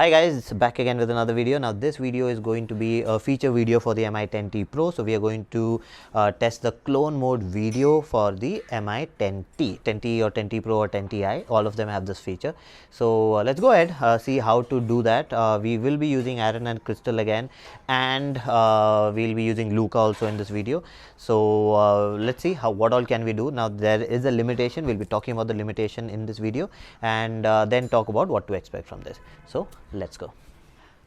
Hi guys, back again with another video. Now this video is going to be a feature video for the Mi-10T Pro. So we are going to test the clone mode video for the Mi-10T, 10T or 10T Pro or 10Ti. All of them have this feature. So let's go ahead, see how to do that. We will be using Aaron and Crystal again, and we'll be using Luca also in this video. So let's see what all can we do. Now there is a limitation. We'll be talking about the limitation in this video, and then talk about what to expect from this. So let's go.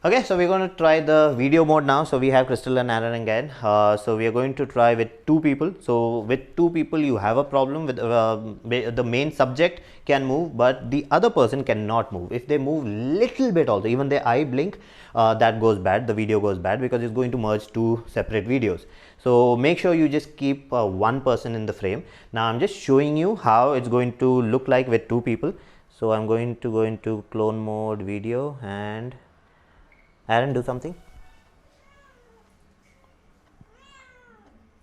Okay, so we're going to try the video mode now. So we have Crystal and Aaron again. So we are going to try with two people. So with two people you have a problem with the main subject can move, but the other person cannot move. If they move little bit also, even their eye blink, that goes bad, the video goes bad, because it's going to merge two separate videos. So make sure you just keep one person in the frame. Now I'm just showing you how it's going to look like with two people. So I'm going to go into clone mode video, and Aaron, do something.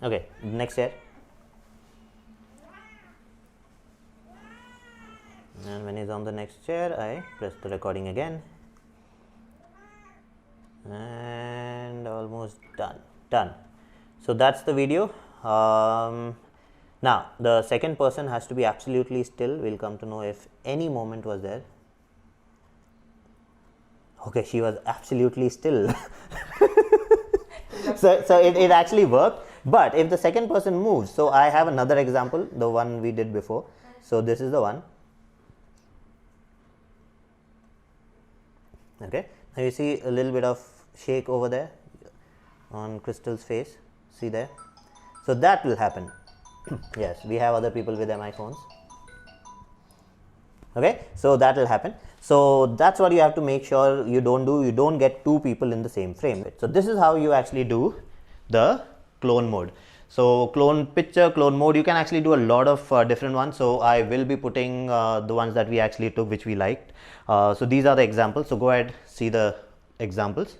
Okay, next chair. And when he's on the next chair, I press the recording again. And almost done. So that's the video. Now the second person has to be absolutely still. We'll come to know if any movement was there. Okay, she was absolutely still. so it actually worked. But if the second person moves, so I have another example, the one we did before. So this is the one. Okay, now you see a little bit of shake over there on Crystal's face. See there? So that will happen. Yes, we have other people with MI phones. Okay, so that will happen. So that's what you have to make sure you don't do. You don't get two people in the same frame. So this is how you actually do the clone mode. So clone picture, clone mode, you can actually do a lot of different ones. So I will be putting the ones that we actually took, which we liked. So these are the examples. So go ahead, see the examples.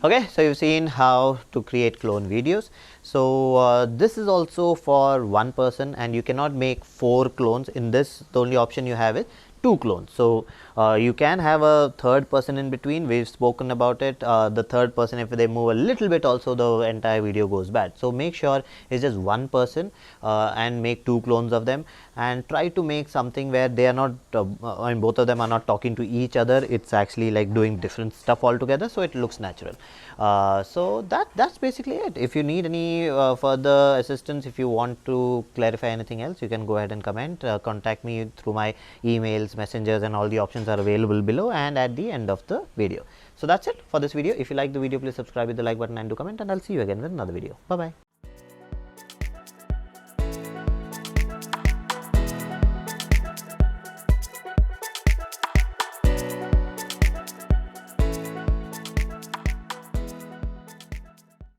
Okay, so you've seen how to create clone videos. So this is also for one person, and you cannot make 4 clones in this. The only option you have is 2 clones. So you can have a third person in between. We've spoken about it. The third person, if they move a little bit also, the entire video goes bad. So make sure it's just one person and make 2 clones of them, and try to make something where they are not I mean, both of them are not talking to each other. It's actually like doing different stuff altogether, so it looks natural. So that's basically it. If you need any further assistance, if you want to clarify anything else, you can go ahead and comment, contact me through my emails, messengers, and all the options are available below and at the end of the video. So that's it for this video. If you like the video, please subscribe with the like button and do comment, and I'll see you again with another video. Bye bye.